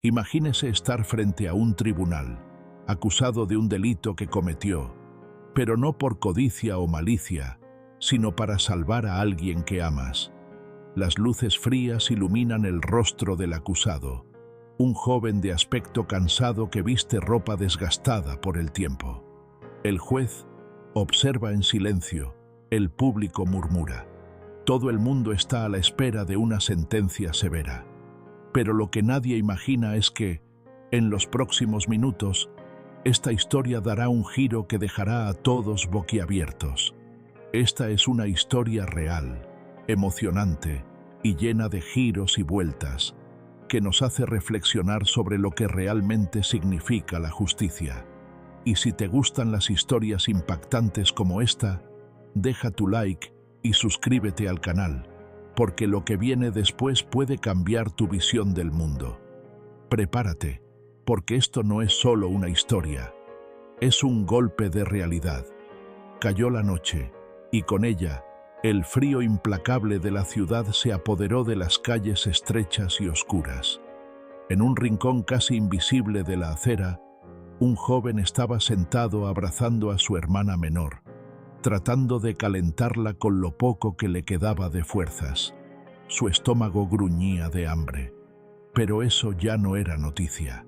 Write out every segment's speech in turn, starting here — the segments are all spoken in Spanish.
Imagínese estar frente a un tribunal, acusado de un delito que cometió, pero no por codicia o malicia, sino para salvar a alguien que amas. Las luces frías iluminan el rostro del acusado, un joven de aspecto cansado que viste ropa desgastada por el tiempo. El juez observa en silencio, el público murmura. Todo el mundo está a la espera de una sentencia severa. Pero lo que nadie imagina es que, en los próximos minutos, esta historia dará un giro que dejará a todos boquiabiertos. Esta es una historia real, emocionante y llena de giros y vueltas, que nos hace reflexionar sobre lo que realmente significa la justicia. Y si te gustan las historias impactantes como esta, deja tu like y suscríbete al canal, porque lo que viene después puede cambiar tu visión del mundo. Prepárate, porque esto no es solo una historia, es un golpe de realidad. Cayó la noche, y con ella, el frío implacable de la ciudad se apoderó de las calles estrechas y oscuras. En un rincón casi invisible de la acera, un joven estaba sentado abrazando a su hermana menor, tratando de calentarla con lo poco que le quedaba de fuerzas. Su estómago gruñía de hambre, pero eso ya no era noticia.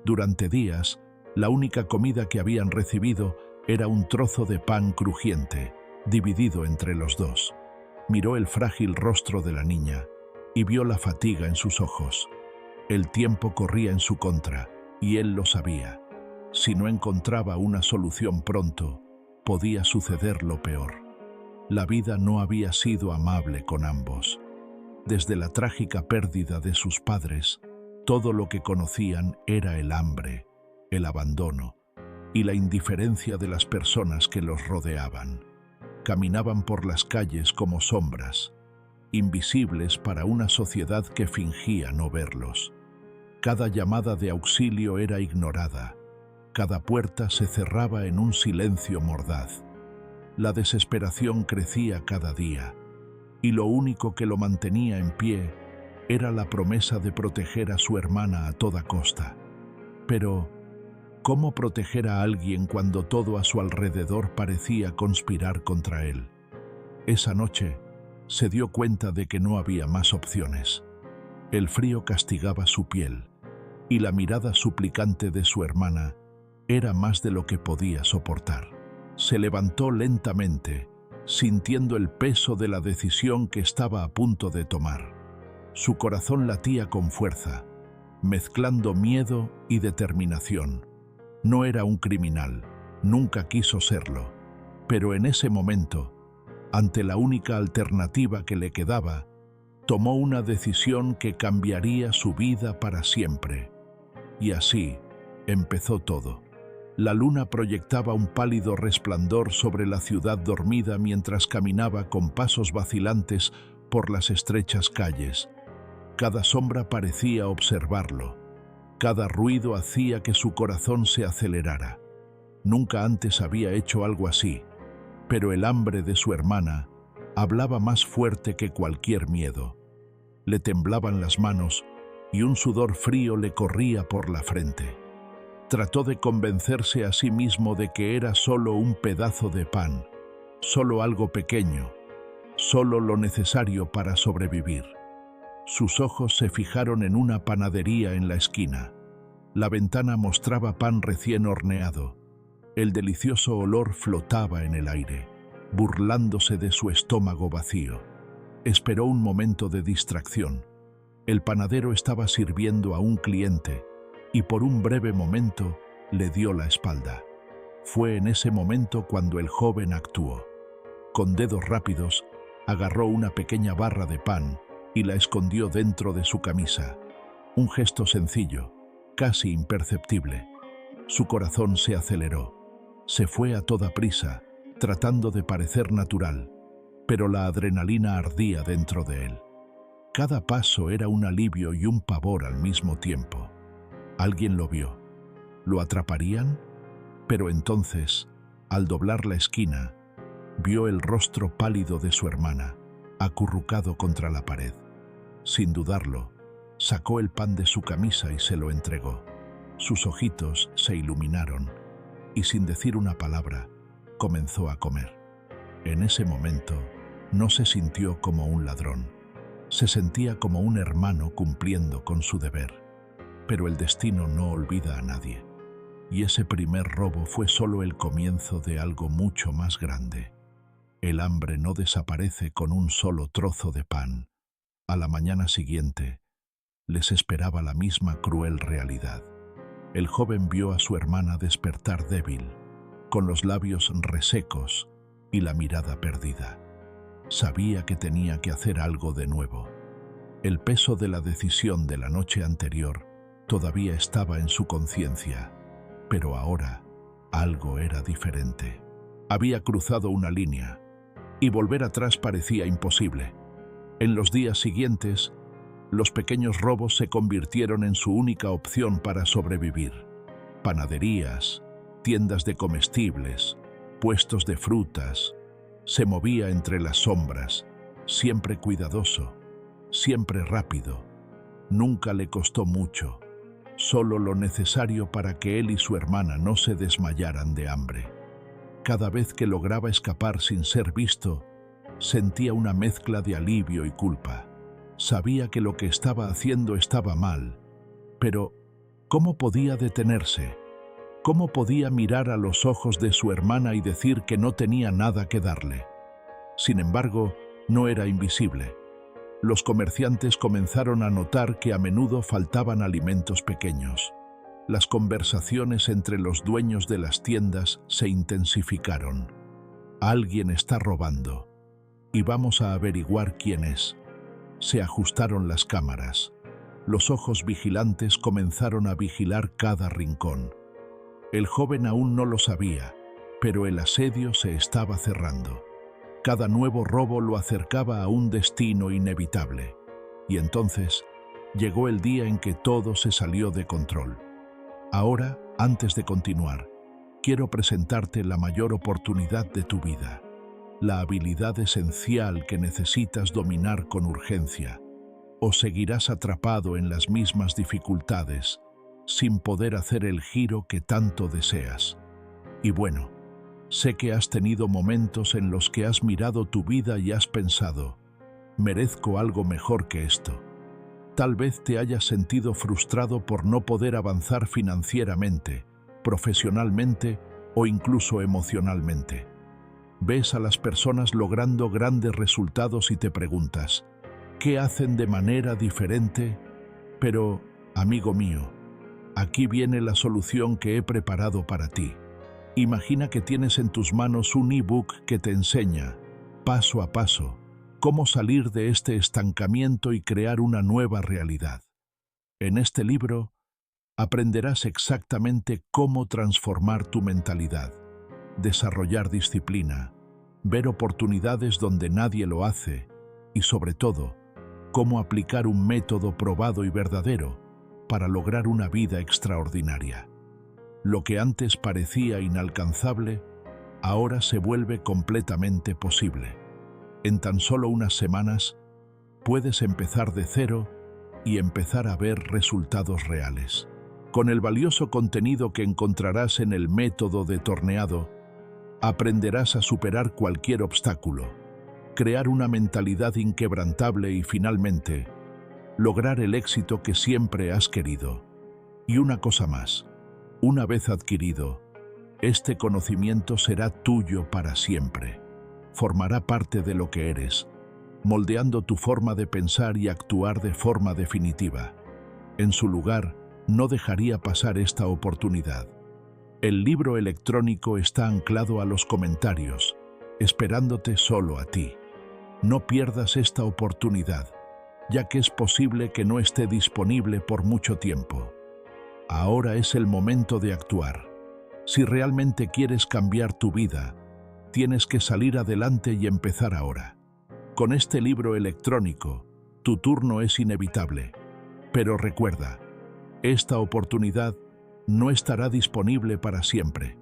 Durante días, la única comida que habían recibido era un trozo de pan crujiente, dividido entre los dos. Miró el frágil rostro de la niña y vio la fatiga en sus ojos. El tiempo corría en su contra, y él lo sabía. Si no encontraba una solución pronto, podía suceder lo peor. La vida no había sido amable con ambos. Desde la trágica pérdida de sus padres, todo lo que conocían era el hambre, el abandono y la indiferencia de las personas que los rodeaban. Caminaban por las calles como sombras, invisibles para una sociedad que fingía no verlos. Cada llamada de auxilio era ignorada. Cada puerta se cerraba en un silencio mordaz. La desesperación crecía cada día, y lo único que lo mantenía en pie era la promesa de proteger a su hermana a toda costa. Pero, ¿cómo proteger a alguien cuando todo a su alrededor parecía conspirar contra él? Esa noche, se dio cuenta de que no había más opciones. El frío castigaba su piel, y la mirada suplicante de su hermana era más de lo que podía soportar. Se levantó lentamente, sintiendo el peso de la decisión que estaba a punto de tomar. Su corazón latía con fuerza, mezclando miedo y determinación. No era un criminal, nunca quiso serlo, pero en ese momento, ante la única alternativa que le quedaba, tomó una decisión que cambiaría su vida para siempre. Y así empezó todo. La luna proyectaba un pálido resplandor sobre la ciudad dormida mientras caminaba con pasos vacilantes por las estrechas calles. Cada sombra parecía observarlo. Cada ruido hacía que su corazón se acelerara. Nunca antes había hecho algo así, pero el hambre de su hermana hablaba más fuerte que cualquier miedo. Le temblaban las manos y un sudor frío le corría por la frente. Trató de convencerse a sí mismo de que era solo un pedazo de pan, solo algo pequeño, solo lo necesario para sobrevivir. Sus ojos se fijaron en una panadería en la esquina. La ventana mostraba pan recién horneado. El delicioso olor flotaba en el aire, burlándose de su estómago vacío. Esperó un momento de distracción. El panadero estaba sirviendo a un cliente, y por un breve momento le dio la espalda. Fue en ese momento cuando el joven actuó. Con dedos rápidos, agarró una pequeña barra de pan y la escondió dentro de su camisa. Un gesto sencillo, casi imperceptible. Su corazón se aceleró. Se fue a toda prisa, tratando de parecer natural, pero la adrenalina ardía dentro de él. Cada paso era un alivio y un pavor al mismo tiempo. Alguien lo vio. ¿Lo atraparían? Pero entonces, al doblar la esquina, vio el rostro pálido de su hermana, acurrucado contra la pared. Sin dudarlo, Sacó el pan de su camisa y se lo entregó. Sus ojitos se iluminaron y sin decir una palabra, comenzó a comer. En ese momento, no se sintió como un ladrón. Se sentía como un hermano cumpliendo con su deber. Pero el destino no olvida a nadie. Y ese primer robo fue solo el comienzo de algo mucho más grande. El hambre no desaparece con un solo trozo de pan. A la mañana siguiente, les esperaba la misma cruel realidad. El joven vio a su hermana despertar débil, con los labios resecos y la mirada perdida. Sabía que tenía que hacer algo de nuevo. El peso de la decisión de la noche anterior todavía estaba en su conciencia, pero ahora algo era diferente. Había cruzado una línea y volver atrás parecía imposible. En los días siguientes, los pequeños robos se convirtieron en su única opción para sobrevivir. Panaderías, tiendas de comestibles, puestos de frutas. Se movía entre las sombras, siempre cuidadoso, siempre rápido. Nunca le costó mucho, solo lo necesario para que él y su hermana no se desmayaran de hambre. Cada vez que lograba escapar sin ser visto, sentía una mezcla de alivio y culpa. Sabía que lo que estaba haciendo estaba mal, pero ¿cómo podía detenerse? ¿Cómo podía mirar a los ojos de su hermana y decir que no tenía nada que darle? Sin embargo, no era invisible. Los comerciantes comenzaron a notar que a menudo faltaban alimentos pequeños. Las conversaciones entre los dueños de las tiendas se intensificaron. Alguien está robando, y vamos a averiguar quién es. Se ajustaron las cámaras. Los ojos vigilantes comenzaron a vigilar cada rincón. El joven aún no lo sabía, pero el asedio se estaba cerrando. Cada nuevo robo lo acercaba a un destino inevitable. Y entonces llegó el día en que todo se salió de control. Ahora, antes de continuar, quiero presentarte la mayor oportunidad de tu vida. La habilidad esencial que necesitas dominar con urgencia, o seguirás atrapado en las mismas dificultades, sin poder hacer el giro que tanto deseas. Y bueno, sé que has tenido momentos en los que has mirado tu vida y has pensado, merezco algo mejor que esto. Tal vez te hayas sentido frustrado por no poder avanzar financieramente, profesionalmente o incluso emocionalmente. Ves a las personas logrando grandes resultados y te preguntas, ¿qué hacen de manera diferente? Pero, amigo mío, aquí viene la solución que he preparado para ti. Imagina que tienes en tus manos un ebook que te enseña, paso a paso, cómo salir de este estancamiento y crear una nueva realidad. En este libro, aprenderás exactamente cómo transformar tu mentalidad, desarrollar disciplina, ver oportunidades donde nadie lo hace y, sobre todo, cómo aplicar un método probado y verdadero para lograr una vida extraordinaria. Lo que antes parecía inalcanzable, ahora se vuelve completamente posible. En tan solo unas semanas, puedes empezar de cero y empezar a ver resultados reales. Con el valioso contenido que encontrarás en el método de Torneado, aprenderás a superar cualquier obstáculo, crear una mentalidad inquebrantable y finalmente, lograr el éxito que siempre has querido. Y una cosa más, una vez adquirido, este conocimiento será tuyo para siempre. Formará parte de lo que eres, moldeando tu forma de pensar y actuar de forma definitiva. En su lugar, no dejaría pasar esta oportunidad. El libro electrónico está anclado a los comentarios, esperándote solo a ti. No pierdas esta oportunidad, ya que es posible que no esté disponible por mucho tiempo. Ahora es el momento de actuar. Si realmente quieres cambiar tu vida, tienes que salir adelante y empezar ahora. Con este libro electrónico, tu turno es inevitable. Pero recuerda, esta oportunidad no estará disponible para siempre.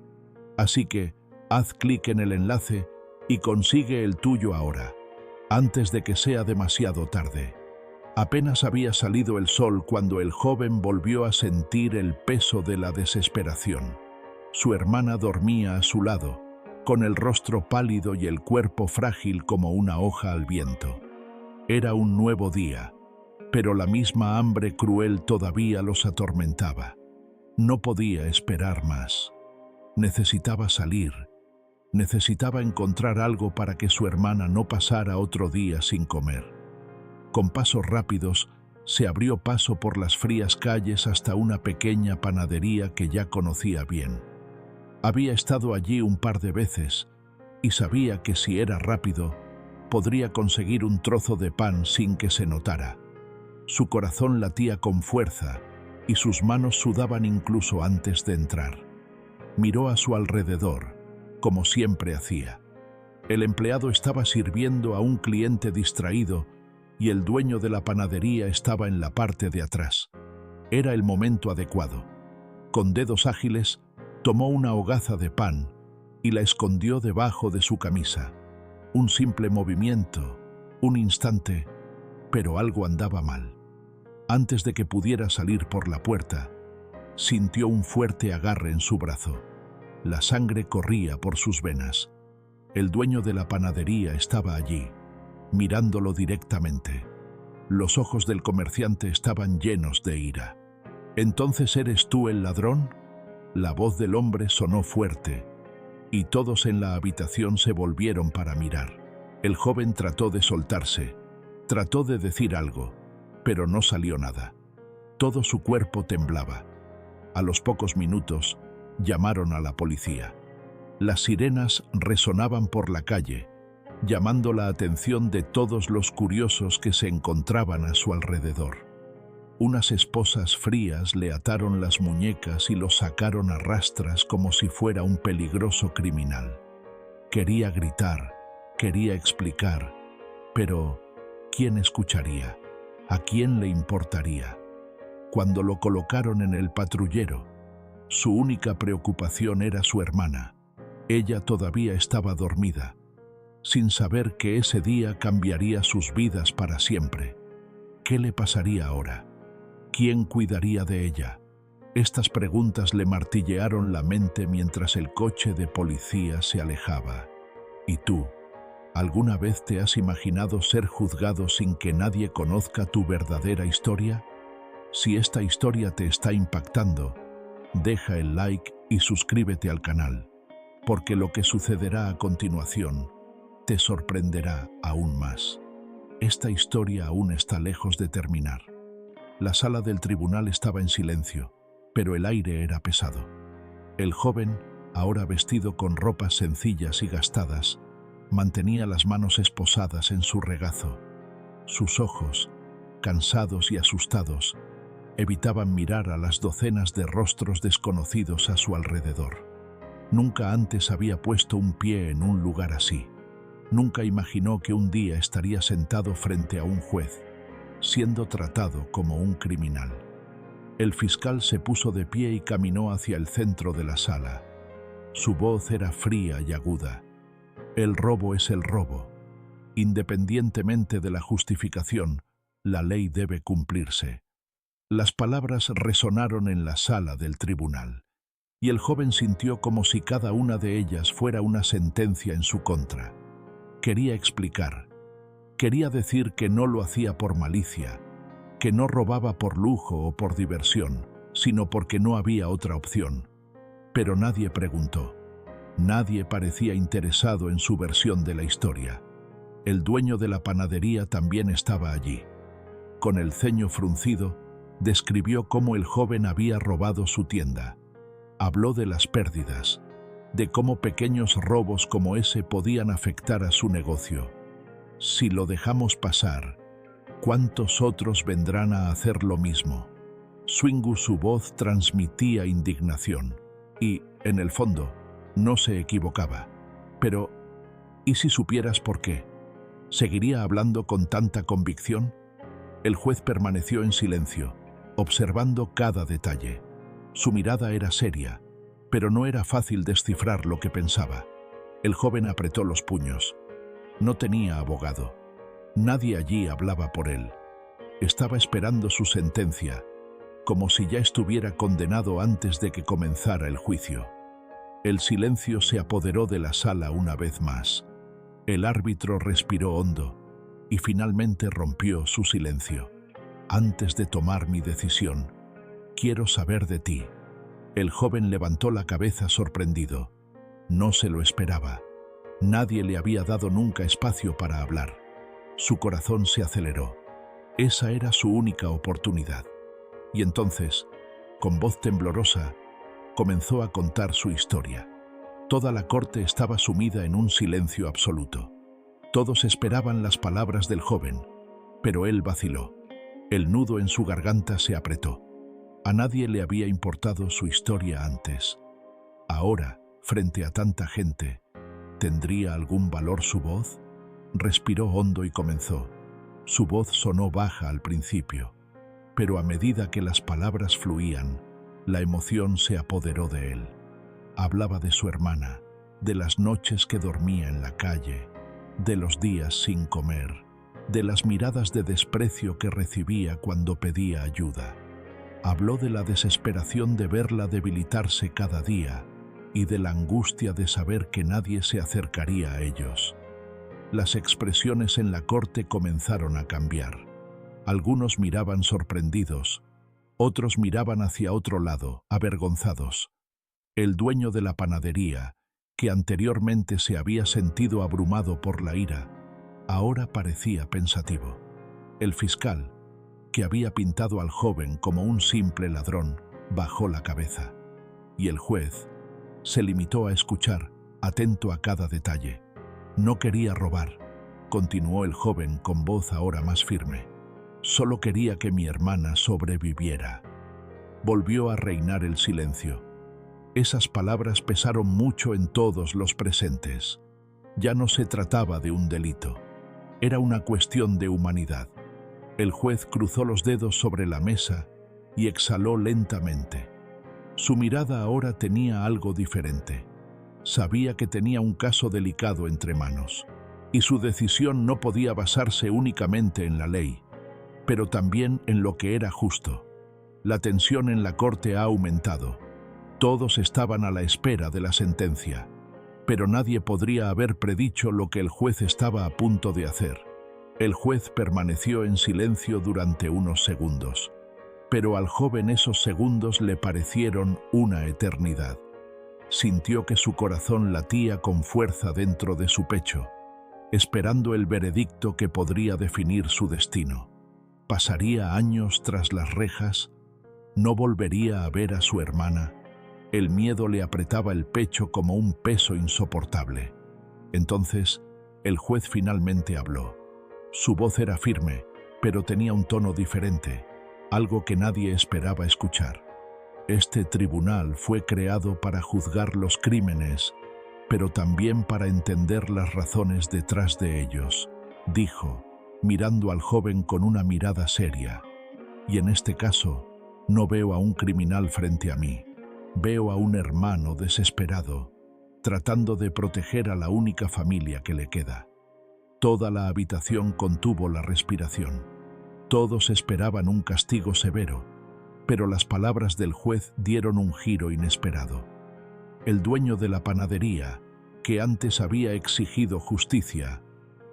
Así que, haz clic en el enlace y consigue el tuyo ahora, antes de que sea demasiado tarde. Apenas había salido el sol cuando el joven volvió a sentir el peso de la desesperación. Su hermana dormía a su lado, con el rostro pálido y el cuerpo frágil como una hoja al viento. Era un nuevo día, pero la misma hambre cruel todavía los atormentaba. No podía esperar más. Necesitaba salir. Necesitaba encontrar algo para que su hermana no pasara otro día sin comer. Con pasos rápidos, se abrió paso por las frías calles hasta una pequeña panadería que ya conocía bien. Había estado allí un par de veces y sabía que si era rápido, podría conseguir un trozo de pan sin que se notara. Su corazón latía con fuerza y sus manos sudaban incluso antes de entrar. Miró a su alrededor, como siempre hacía. El empleado estaba sirviendo a un cliente distraído y el dueño de la panadería estaba en la parte de atrás. Era el momento adecuado. Con dedos ágiles, tomó una hogaza de pan y la escondió debajo de su camisa. Un simple movimiento, un instante, pero algo andaba mal. Antes de que pudiera salir por la puerta, sintió un fuerte agarre en su brazo. La sangre corría por sus venas. El dueño de la panadería estaba allí, mirándolo directamente. Los ojos del comerciante estaban llenos de ira. «¿Entonces eres tú el ladrón?». La voz del hombre sonó fuerte, y todos en la habitación se volvieron para mirar. El joven trató de soltarse, trató de decir algo, pero no salió nada. Todo su cuerpo temblaba. A los pocos minutos, llamaron a la policía. Las sirenas resonaban por la calle, llamando la atención de todos los curiosos que se encontraban a su alrededor. Unas esposas frías le ataron las muñecas y lo sacaron a rastras como si fuera un peligroso criminal. Quería gritar, quería explicar, pero ¿quién escucharía? ¿A quién le importaría? Cuando lo colocaron en el patrullero, su única preocupación era su hermana. Ella todavía estaba dormida, sin saber que ese día cambiaría sus vidas para siempre. ¿Qué le pasaría ahora? ¿Quién cuidaría de ella? Estas preguntas le martillearon la mente mientras el coche de policía se alejaba. ¿Y tú? ¿Alguna vez te has imaginado ser juzgado sin que nadie conozca tu verdadera historia? Si esta historia te está impactando, deja el like y suscríbete al canal, porque lo que sucederá a continuación te sorprenderá aún más. Esta historia aún está lejos de terminar. La sala del tribunal estaba en silencio, pero el aire era pesado. El joven, ahora vestido con ropas sencillas y gastadas, mantenía las manos esposadas en su regazo. Sus ojos, cansados y asustados, evitaban mirar a las docenas de rostros desconocidos a su alrededor. Nunca antes había puesto un pie en un lugar así. Nunca imaginó que un día estaría sentado frente a un juez, siendo tratado como un criminal. El fiscal se puso de pie y caminó hacia el centro de la sala. Su voz era fría y aguda. El robo es el robo. Independientemente de la justificación, la ley debe cumplirse. Las palabras resonaron en la sala del tribunal, y el joven sintió como si cada una de ellas fuera una sentencia en su contra. Quería explicar. Quería decir que no lo hacía por malicia, que no robaba por lujo o por diversión, sino porque no había otra opción. Pero nadie preguntó. Nadie parecía interesado en su versión de la historia. El dueño de la panadería también estaba allí. Con el ceño fruncido, describió cómo el joven había robado su tienda. Habló de las pérdidas, de cómo pequeños robos como ese podían afectar a su negocio. Si lo dejamos pasar, ¿cuántos otros vendrán a hacer lo mismo? Swingu, su voz transmitía indignación. Y, en el fondo, no se equivocaba. Pero, ¿y si supieras por qué? ¿Seguiría hablando con tanta convicción? El juez permaneció en silencio, observando cada detalle. Su mirada era seria, pero no era fácil descifrar lo que pensaba. El joven apretó los puños. No tenía abogado. Nadie allí hablaba por él. Estaba esperando su sentencia, como si ya estuviera condenado antes de que comenzara el juicio. El silencio se apoderó de la sala una vez más. El árbitro respiró hondo y finalmente rompió su silencio. Antes de tomar mi decisión, quiero saber de ti. El joven levantó la cabeza sorprendido. No se lo esperaba. Nadie le había dado nunca espacio para hablar. Su corazón se aceleró. Esa era su única oportunidad. Y entonces, con voz temblorosa, comenzó a contar su historia. Toda la corte estaba sumida en un silencio absoluto. Todos esperaban las palabras del joven, pero él vaciló. El nudo en su garganta se apretó. A nadie le había importado su historia antes. Ahora, frente a tanta gente, ¿tendría algún valor su voz? Respiró hondo y comenzó. Su voz sonó baja al principio, pero a medida que las palabras fluían, la emoción se apoderó de él. Hablaba de su hermana, de las noches que dormía en la calle, de los días sin comer, de las miradas de desprecio que recibía cuando pedía ayuda. Habló de la desesperación de verla debilitarse cada día y de la angustia de saber que nadie se acercaría a ellos. Las expresiones en la corte comenzaron a cambiar. Algunos miraban sorprendidos, otros miraban hacia otro lado, avergonzados. El dueño de la panadería, que anteriormente se había sentido abrumado por la ira, ahora parecía pensativo. El fiscal, que había pintado al joven como un simple ladrón, bajó la cabeza. Y el juez se limitó a escuchar, atento a cada detalle. No quería robar, continuó el joven con voz ahora más firme. Solo quería que mi hermana sobreviviera. Volvió a reinar el silencio. Esas palabras pesaron mucho en todos los presentes. Ya no se trataba de un delito. Era una cuestión de humanidad. El juez cruzó los dedos sobre la mesa y exhaló lentamente. Su mirada ahora tenía algo diferente. Sabía que tenía un caso delicado entre manos, y su decisión no podía basarse únicamente en la ley, pero también en lo que era justo. La tensión en la corte ha aumentado. Todos estaban a la espera de la sentencia, pero nadie podría haber predicho lo que el juez estaba a punto de hacer. El juez permaneció en silencio durante unos segundos, pero al joven esos segundos le parecieron una eternidad. Sintió que su corazón latía con fuerza dentro de su pecho, esperando el veredicto que podría definir su destino. ¿Pasaría años tras las rejas? ¿No volvería a ver a su hermana? El miedo le apretaba el pecho como un peso insoportable. Entonces, el juez finalmente habló. Su voz era firme, pero tenía un tono diferente, algo que nadie esperaba escuchar. Este tribunal fue creado para juzgar los crímenes, pero también para entender las razones detrás de ellos, dijo, mirando al joven con una mirada seria. Y en este caso, no veo a un criminal frente a mí. Veo a un hermano desesperado, tratando de proteger a la única familia que le queda. Toda la habitación contuvo la respiración. Todos esperaban un castigo severo, pero las palabras del juez dieron un giro inesperado. El dueño de la panadería, que antes había exigido justicia,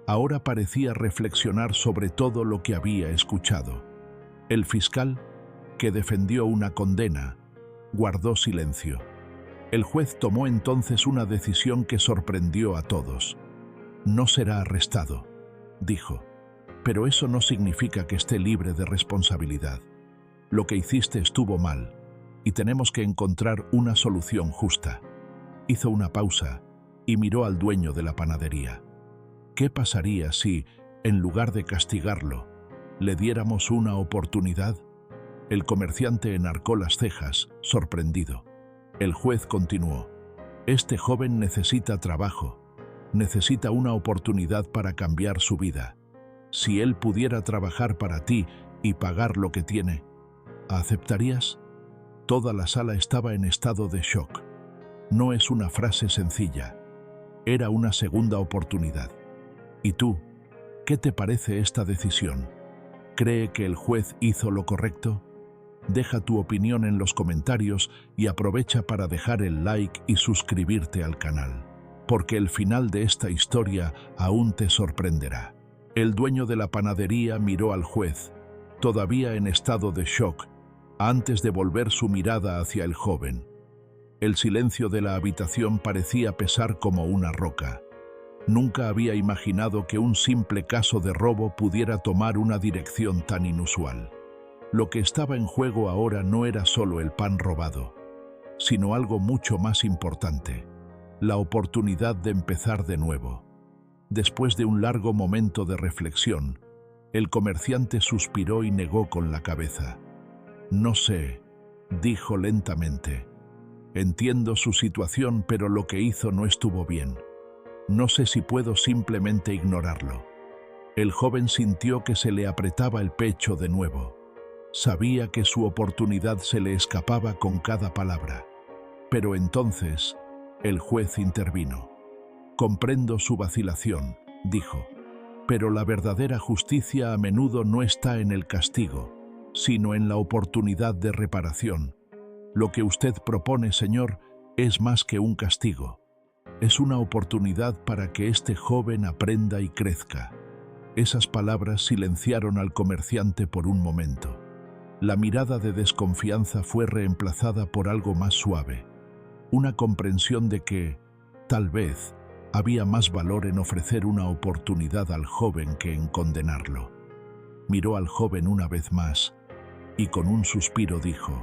ahora parecía reflexionar sobre todo lo que había escuchado. El fiscal, que defendió una condena, guardó silencio. El juez tomó entonces una decisión que sorprendió a todos. No será arrestado, dijo, pero eso no significa que esté libre de responsabilidad. Lo que hiciste estuvo mal, y tenemos que encontrar una solución justa. Hizo una pausa y miró al dueño de la panadería. ¿Qué pasaría si, en lugar de castigarlo, le diéramos una oportunidad? El comerciante enarcó las cejas, sorprendido. El juez continuó. Este joven necesita trabajo, necesita una oportunidad para cambiar su vida. Si él pudiera trabajar para ti y pagar lo que tiene, ¿aceptarías? Toda la sala estaba en estado de shock. No es una frase sencilla. Era una segunda oportunidad. ¿Y tú? ¿Qué te parece esta decisión? ¿Cree que el juez hizo lo correcto? Deja tu opinión en los comentarios y aprovecha para dejar el like y suscribirte al canal, porque el final de esta historia aún te sorprenderá. El dueño de la panadería miró al juez, todavía en estado de shock, antes de volver su mirada hacia el joven. El silencio de la habitación parecía pesar como una roca. Nunca había imaginado que un simple caso de robo pudiera tomar una dirección tan inusual. Lo que estaba en juego ahora no era solo el pan robado, sino algo mucho más importante, la oportunidad de empezar de nuevo. Después de un largo momento de reflexión, el comerciante suspiró y negó con la cabeza. «No sé», dijo lentamente. «Entiendo su situación, pero lo que hizo no estuvo bien. No sé si puedo simplemente ignorarlo». El joven sintió que se le apretaba el pecho de nuevo. Sabía que su oportunidad se le escapaba con cada palabra. Pero entonces, el juez intervino. «Comprendo su vacilación», dijo, «pero la verdadera justicia a menudo no está en el castigo, sino en la oportunidad de reparación. Lo que usted propone, señor, es más que un castigo. Es una oportunidad para que este joven aprenda y crezca». Esas palabras silenciaron al comerciante por un momento. La mirada de desconfianza fue reemplazada por algo más suave, una comprensión de que, tal vez, había más valor en ofrecer una oportunidad al joven que en condenarlo. Miró al joven una vez más y con un suspiro dijo: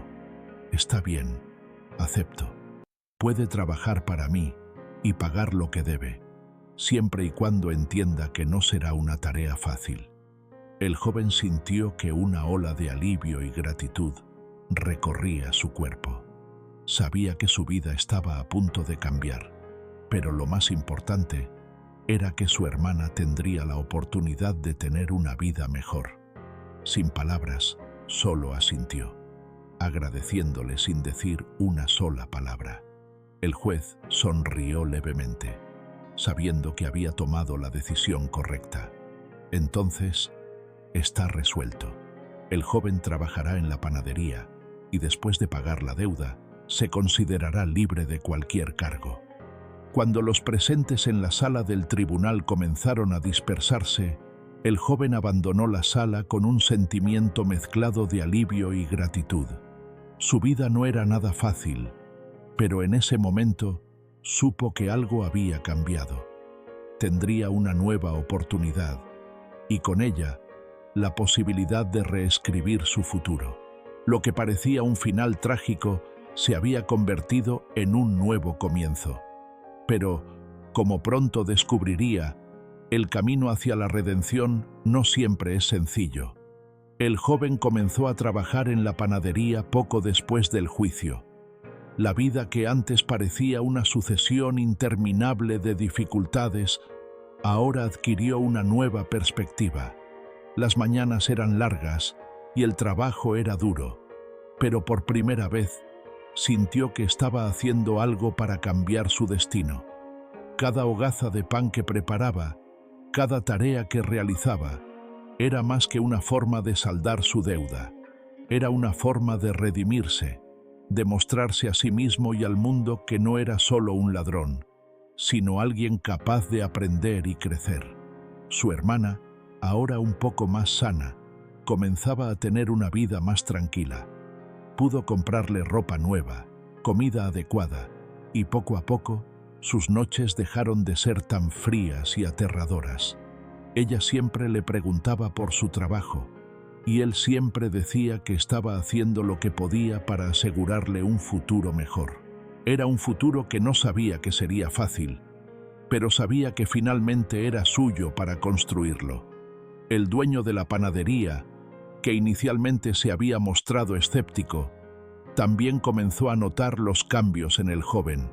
«Está bien, acepto. Puede trabajar para mí y pagar lo que debe, siempre y cuando entienda que no será una tarea fácil». El joven sintió que una ola de alivio y gratitud recorría su cuerpo. Sabía que su vida estaba a punto de cambiar, pero lo más importante era que su hermana tendría la oportunidad de tener una vida mejor. Sin palabras, solo asintió, agradeciéndole sin decir una sola palabra. El juez sonrió levemente, sabiendo que había tomado la decisión correcta. Entonces, «Está resuelto. El joven trabajará en la panadería y después de pagar la deuda, se considerará libre de cualquier cargo». Cuando los presentes en la sala del tribunal comenzaron a dispersarse, el joven abandonó la sala con un sentimiento mezclado de alivio y gratitud. Su vida no era nada fácil, pero en ese momento supo que algo había cambiado. Tendría una nueva oportunidad, y con ella, la posibilidad de reescribir su futuro. Lo que parecía un final trágico se había convertido en un nuevo comienzo. Pero, como pronto descubriría, el camino hacia la redención no siempre es sencillo. El joven comenzó a trabajar en la panadería poco después del juicio. La vida que antes parecía una sucesión interminable de dificultades, ahora adquirió una nueva perspectiva. Las mañanas eran largas y el trabajo era duro, pero por primera vez sintió que estaba haciendo algo para cambiar su destino. Cada hogaza de pan que preparaba, cada tarea que realizaba, era más que una forma de saldar su deuda. Era una forma de redimirse, de mostrarse a sí mismo y al mundo que no era solo un ladrón, sino alguien capaz de aprender y crecer. Su hermana, ahora un poco más sana, comenzaba a tener una vida más tranquila. Pudo comprarle ropa nueva, comida adecuada, y poco a poco sus noches dejaron de ser tan frías y aterradoras. Ella siempre le preguntaba por su trabajo, y él siempre decía que estaba haciendo lo que podía para asegurarle un futuro mejor. Era un futuro que no sabía que sería fácil, pero sabía que finalmente era suyo para construirlo. El dueño de la panadería, que inicialmente se había mostrado escéptico, también comenzó a notar los cambios en el joven.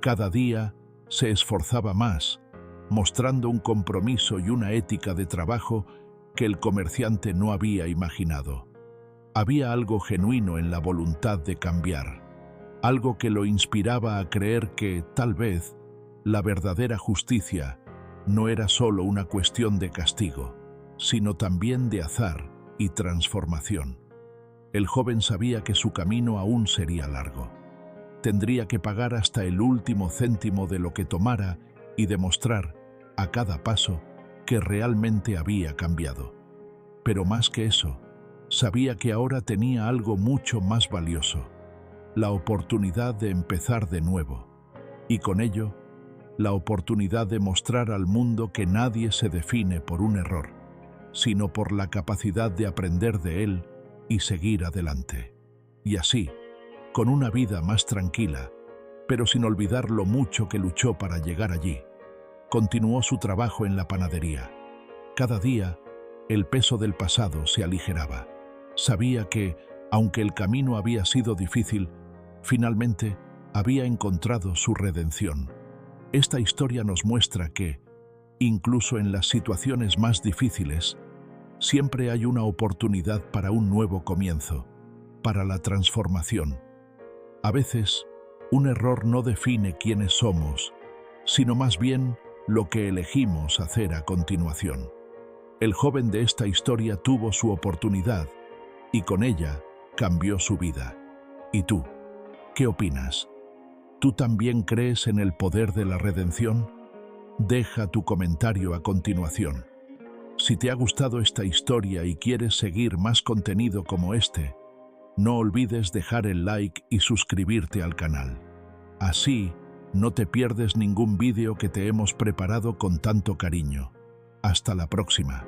Cada día se esforzaba más, mostrando un compromiso y una ética de trabajo que el comerciante no había imaginado. Había algo genuino en la voluntad de cambiar, algo que lo inspiraba a creer que, tal vez, la verdadera justicia no era solo una cuestión de castigo, sino también de azar y transformación. El joven sabía que su camino aún sería largo. Tendría que pagar hasta el último céntimo de lo que tomara y demostrar, a cada paso, que realmente había cambiado. Pero más que eso, sabía que ahora tenía algo mucho más valioso: la oportunidad de empezar de nuevo, y con ello, la oportunidad de mostrar al mundo que nadie se define por un error, sino por la capacidad de aprender de él y seguir adelante. Y así, con una vida más tranquila, pero sin olvidar lo mucho que luchó para llegar allí, continuó su trabajo en la panadería. Cada día, el peso del pasado se aligeraba. Sabía que, aunque el camino había sido difícil, finalmente había encontrado su redención. Esta historia nos muestra que, incluso en las situaciones más difíciles, siempre hay una oportunidad para un nuevo comienzo, para la transformación. A veces, un error no define quiénes somos, sino más bien lo que elegimos hacer a continuación. El joven de esta historia tuvo su oportunidad y con ella cambió su vida. ¿Y tú? ¿Qué opinas? ¿Tú también crees en el poder de la redención? Deja tu comentario a continuación. Si te ha gustado esta historia y quieres seguir más contenido como este, no olvides dejar el like y suscribirte al canal. Así, no te pierdes ningún vídeo que te hemos preparado con tanto cariño. Hasta la próxima.